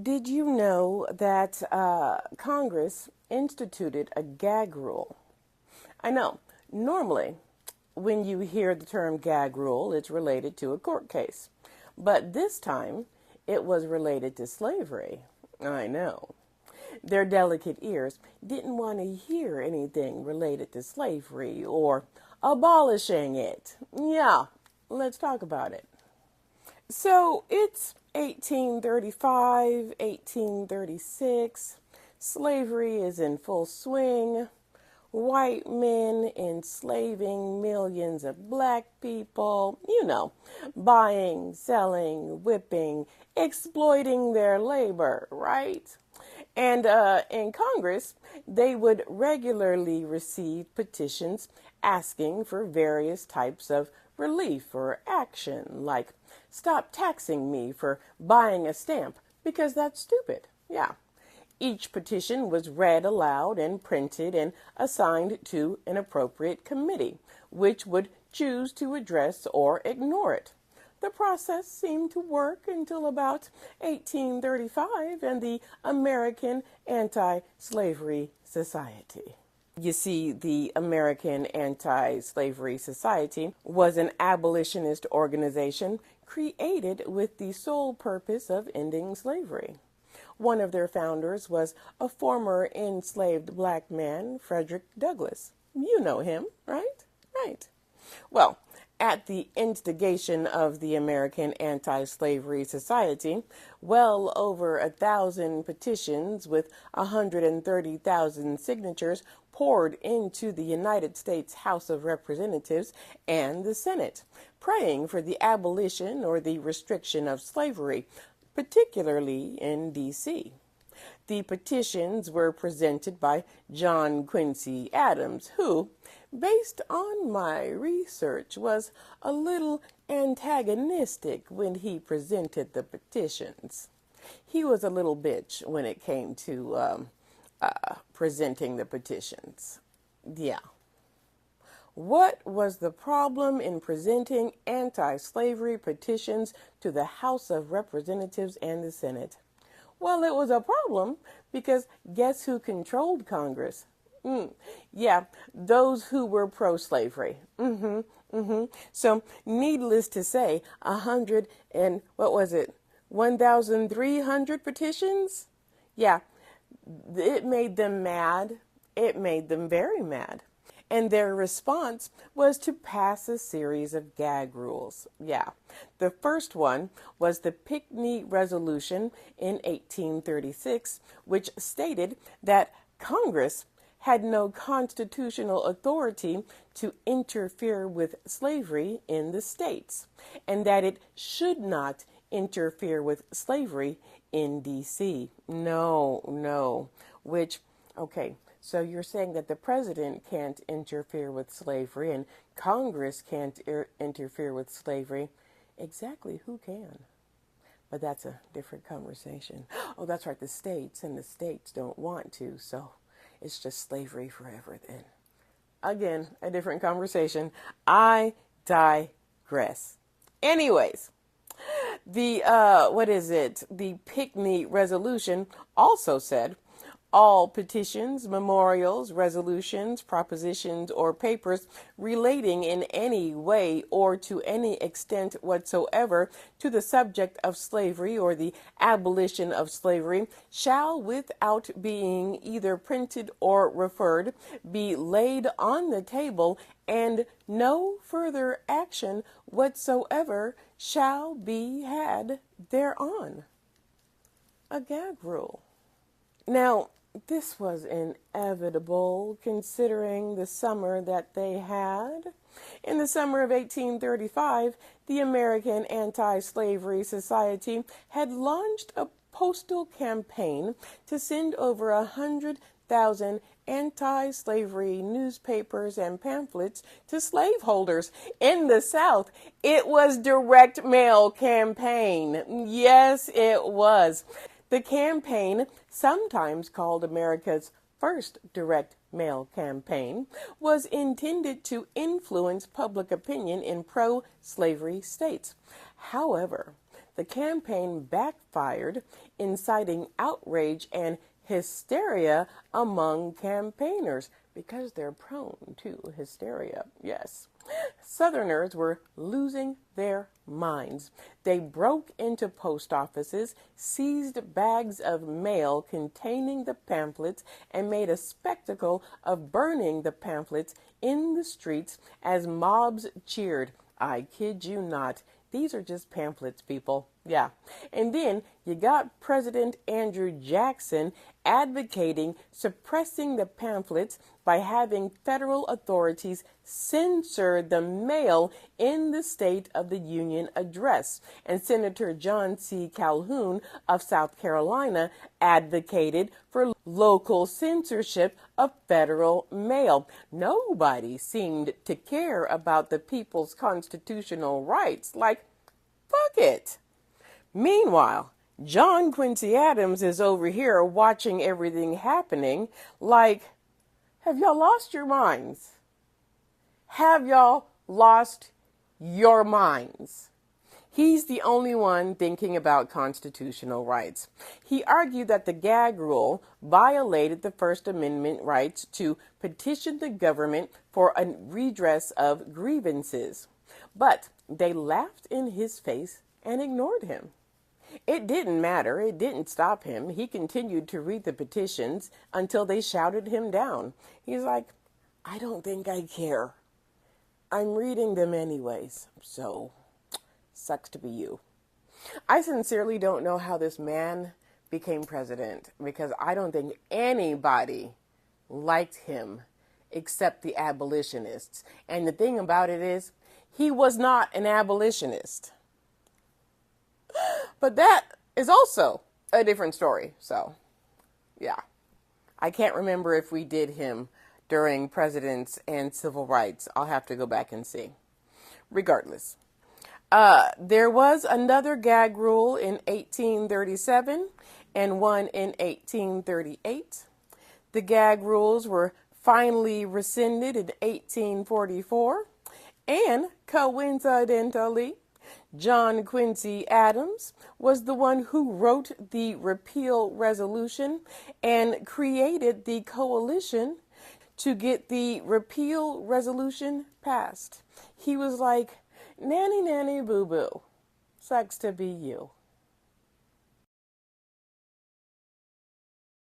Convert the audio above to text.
Did you know that Congress instituted a gag rule? I know, normally, when you hear the term gag rule, it's related to a court case. But this time, it was related to slavery. I know. Their delicate ears didn't want to hear anything related to slavery or abolishing it. Yeah, let's talk about it. So it's 1835, 1836. Slavery is in full swing. White men enslaving millions of black people, buying, selling, whipping, exploiting their labor, right? And in Congress, they would regularly receive petitions asking for various types of relief or action, like stop taxing me for buying a stamp because that's stupid. Yeah. Each petition was read aloud and printed and assigned to an appropriate committee, which would choose to address or ignore it. The process seemed to work until about 1835 and the American Anti-Slavery Society. You see, the American Anti-Slavery Society was an abolitionist organization created with the sole purpose of ending slavery. One of their founders was a former enslaved black man, Frederick Douglass. You know him, right? Right. Well, at the instigation of the American Anti-Slavery Society, well over 1,000 petitions with 130,000 signatures poured into the United States House of Representatives and the Senate, praying for the abolition or the restriction of slavery, particularly in D.C. The petitions were presented by John Quincy Adams, who, based on my research, was a little antagonistic when he presented the petitions. He was a little bitch when it came to presenting the petitions. Yeah. What was the problem in presenting anti-slavery petitions to the House of Representatives and the Senate? Well, it was a problem because guess who controlled Congress? Yeah, those who were pro-slavery. So, needless to say, 1,300 petitions? Yeah, it made them mad. It made them very mad. And their response was to pass a series of gag rules. Yeah. The first one was the Pinckney Resolution in 1836, which stated that Congress had no constitutional authority to interfere with slavery in the states, and that it should not interfere with slavery in D.C. No. Okay. So you're saying that the president can't interfere with slavery and Congress can't interfere with slavery. Exactly, who can? But that's a different conversation. Oh, that's right, the states don't want to, so it's just slavery forever then. Again, a different conversation. I digress. Anyways, the Pinckney Resolution also said, all petitions, memorials, resolutions, propositions, or papers relating in any way or to any extent whatsoever to the subject of slavery or the abolition of slavery shall, without being either printed or referred, be laid on the table, and no further action whatsoever shall be had thereon. A gag rule. Now, this was inevitable considering the summer that they had. In the summer of 1835, the American Anti-Slavery Society had launched a postal campaign to send over 100,000 anti-slavery newspapers and pamphlets to slaveholders in the South. It was direct mail campaign. Yes, it was. The campaign, sometimes called America's first direct mail campaign, was intended to influence public opinion in pro-slavery states. However, the campaign backfired, inciting outrage and hysteria among campaigners because they're prone to hysteria. Yes. Southerners were losing their minds. They broke into post offices, seized bags of mail containing the pamphlets, and made a spectacle of burning the pamphlets in the streets as mobs cheered. I kid you not. These are just pamphlets, people. Yeah. And then you got President Andrew Jackson advocating suppressing the pamphlets by having federal authorities censor the mail in the State of the Union address. And Senator John C. Calhoun of South Carolina advocated for local censorship of federal mail. Nobody seemed to care about the people's constitutional rights. Like, fuck it. Meanwhile, John Quincy Adams is over here watching everything happening like, have y'all lost your minds? Have y'all lost your minds? He's the only one thinking about constitutional rights. He argued that the gag rule violated the First Amendment rights to petition the government for a redress of grievances. But they laughed in his face and ignored him. It didn't matter. It didn't stop him. He continued to read the petitions until they shouted him down. He's like, I don't think I care. I'm reading them anyways, so sucks to be you. I sincerely don't know how this man became president because I don't think anybody liked him except the abolitionists. And the thing about it is, he was not an abolitionist. But that is also a different story. So, yeah. I can't remember if we did him during presidents and civil rights. I'll have to go back and see. Regardless. There was another gag rule in 1837 and one in 1838. The gag rules were finally rescinded in 1844. And coincidentally, John Quincy Adams was the one who wrote the repeal resolution and created the coalition to get the repeal resolution passed. He was like, nanny, nanny, boo, boo. Sucks to be you.